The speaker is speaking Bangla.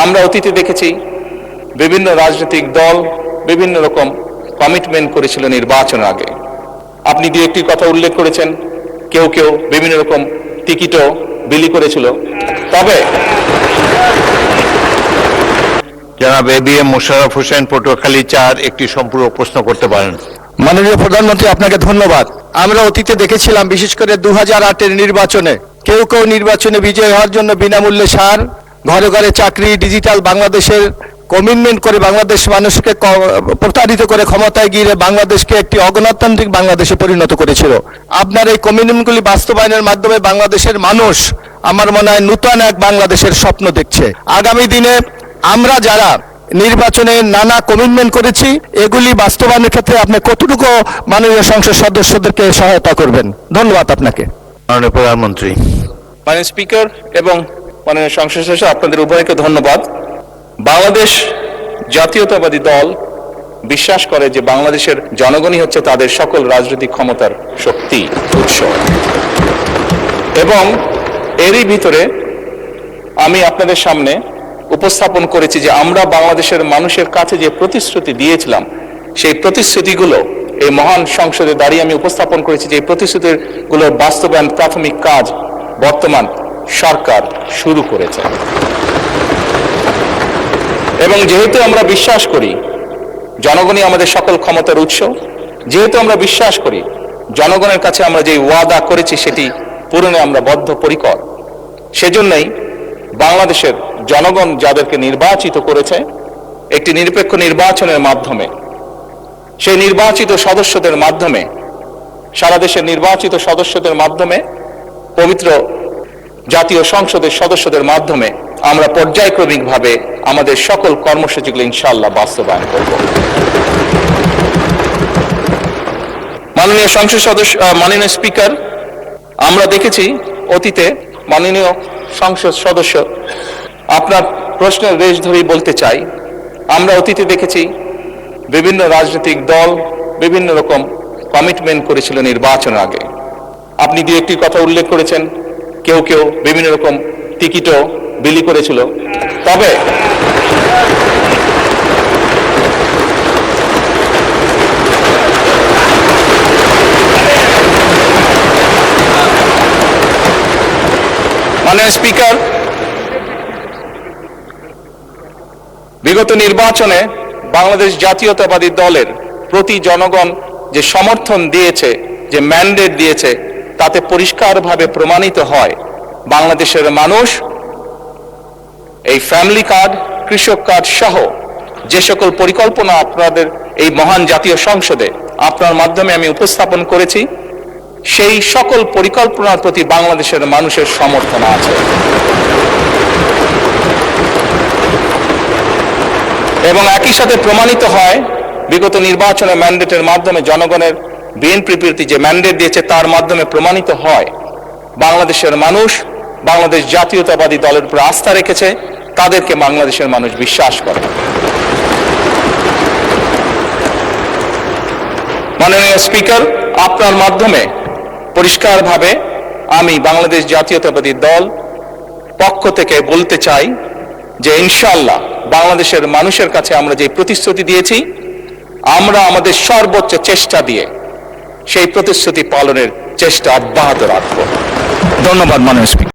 আমরা অতীতে দেখেছি বিভিন্ন রাজনৈতিক দল বিভিন্ন রকম কমিটমেন্ট করেছিল নির্বাচনের আগে। আপনি দু একটি কথা উল্লেখ করেছেন, কেউ কেউ বিভিন্ন রকম টিকিটও বিলি করেছিল। তবে জনাব এবিএম মোশাররফ হোসেন, পটুয়াখালী ৪ একটি সম্পূরক প্রশ্ন করতে পারেন। মাননীয় প্রধানমন্ত্রী, আপনাকে ধন্যবাদ। আমরা অতীতে দেখেছিলাম, বিশেষ করে 2008-এর নির্বাচনে কেউ কেউ নির্বাচনে বিজয় হওয়ার জন্য বিনামূল্যে সার, ঘরে ঘরে চাকরি, ডিজিটাল বাংলাদেশের কমিটমেন্ট করে বাংলাদেশ মানুষকে প্রতারিত করে ক্ষমতায় গিয়ে বাংলাদেশকে একটি অগণতান্ত্রিক বাংলাদেশে পরিণত করেছিল। আপনার এই কমিটমেন্টগুলি বাস্তবায়নের মাধ্যমে বাংলাদেশের মানুষ আমার মনে হয় নূতন এক বাংলাদেশের স্বপ্ন দেখছে। আগামী দিনে আমরা যারা নির্বাচনে নানা কমিটমেন্ট করেছি, এগুলি বাস্তবায়নের ক্ষেত্রে আপনি কতটুকু মাননীয় সংসদ সদস্যদেরকে সহায়তা করবেন? ধন্যবাদ আপনাকে। মাননীয় প্রধানমন্ত্রী। মাননীয় স্পিকার এবং মাননীয় সংসদ সদস্য, আপনাদের উভয়কে ধন্যবাদ। বাংলাদেশ জাতীয়তাবাদী দল বিশ্বাস করে যে বাংলাদেশের জনগণই হচ্ছে তাদের সকল রাজনৈতিক ক্ষমতার শক্তি, উৎস। এবং এরই ভিতরে আমি আপনাদের সামনে উপস্থাপন করেছি যে আমরা বাংলাদেশের মানুষের কাছে যে প্রতিশ্রুতি দিয়েছিলাম, সেই প্রতিশ্রুতিগুলো এই মহান সংসদে দাঁড়িয়ে আমি উপস্থাপন করেছি যে এই প্রতিশ্রুতিগুলোর বাস্তবায়ন প্রাথমিক কাজ বর্তমান সরকার শুরু করেছে। এবং যেহেতু আমরা বিশ্বাস করি জনগণই আমাদের সকল ক্ষমতার উৎস, যেহেতু আমরা বিশ্বাস করি জনগণের কাছে আমরা যে ওয়াদা করেছি সেটি পূরণে আমরা বদ্ধপরিকর, সেজন্যই বাংলাদেশের জনগণ যাদেরকে নির্বাচিত করেছে একটি নিরপেক্ষ নির্বাচনের মাধ্যমে, সেই নির্বাচিত সদস্যদের মাধ্যমে, সারা দেশের নির্বাচিত সদস্যদের মাধ্যমে, পবিত্র জাতীয় সংসদের সদস্যদের মাধ্যমে আমরা পর্যায়ক্রমিকভাবে আমাদের সকল কর্মসূচিগুলো ইনশাআল্লাহ বাস্তবায়ন করব। মাননীয় সংসদ সদস্য, মাননীয় স্পিকার, আমরা দেখেছি অতীতে, মাননীয় সংসদ সদস্য, আপনার প্রশ্নের রেশ ধরেই বলতে চাই, আমরা অতীতে দেখেছি বিভিন্ন রাজনৈতিক দল বিভিন্ন রকম কমিটমেন্ট করেছিল নির্বাচনের আগে। আপনি দু একটি কথা উল্লেখ করেছেন, কেউ কেউ বিভিন্ন রকম টিকিটও বিলি করেছিল। তবে মাননীয় স্পিকার, বিগত নির্বাচনে বাংলাদেশ জাতীয়তাবাদী দলের প্রতি জনগণ যে সমর্থন দিয়েছে, যে ম্যান্ডেট দিয়েছে, তাতে পরিষ্কারভাবে প্রমাণিত হয় বাংলাদেশের মানুষ এই ফ্যামিলি কার্ড, কৃষক কার্ড সহ যে সকল পরিকল্পনা আপনাদের এই মহান জাতীয় সংসদে আপনার মাধ্যমে আমি উপস্থাপন করেছি, সেই সকল পরিকল্পনার প্রতি বাংলাদেশের মানুষের সমর্থন আছে। এবং একই সাথে প্রমাণিত হয় বিগত নির্বাচনে ম্যান্ডেটের মাধ্যমে জনগণের বিএনপির প্রতি যে ম্যান্ডেট দিয়েছে তার মাধ্যমে প্রমাণিত হয় বাংলাদেশের মানুষ বাংলাদেশ জাতীয়তাবাদী দলের উপর আস্থা রেখেছে, তাদেরকে বাংলাদেশের মানুষ বিশ্বাস করে। মাননীয় স্পিকার, আপনার মাধ্যমে পরিষ্কারভাবে আমি বাংলাদেশ জাতীয়তাবাদী দল পক্ষ থেকে বলতে চাই যে ইনশাআল্লাহ বাংলাদেশের মানুষের কাছে আমরা যে প্রতিশ্রুতি দিয়েছি, আমরা আমাদের সর্বোচ্চ চেষ্টা দিয়ে সেই প্রতিশ্রুতি পালনের চেষ্টা অব্যাহত রাখব। ধন্যবাদ মাননীয় স্পিকার।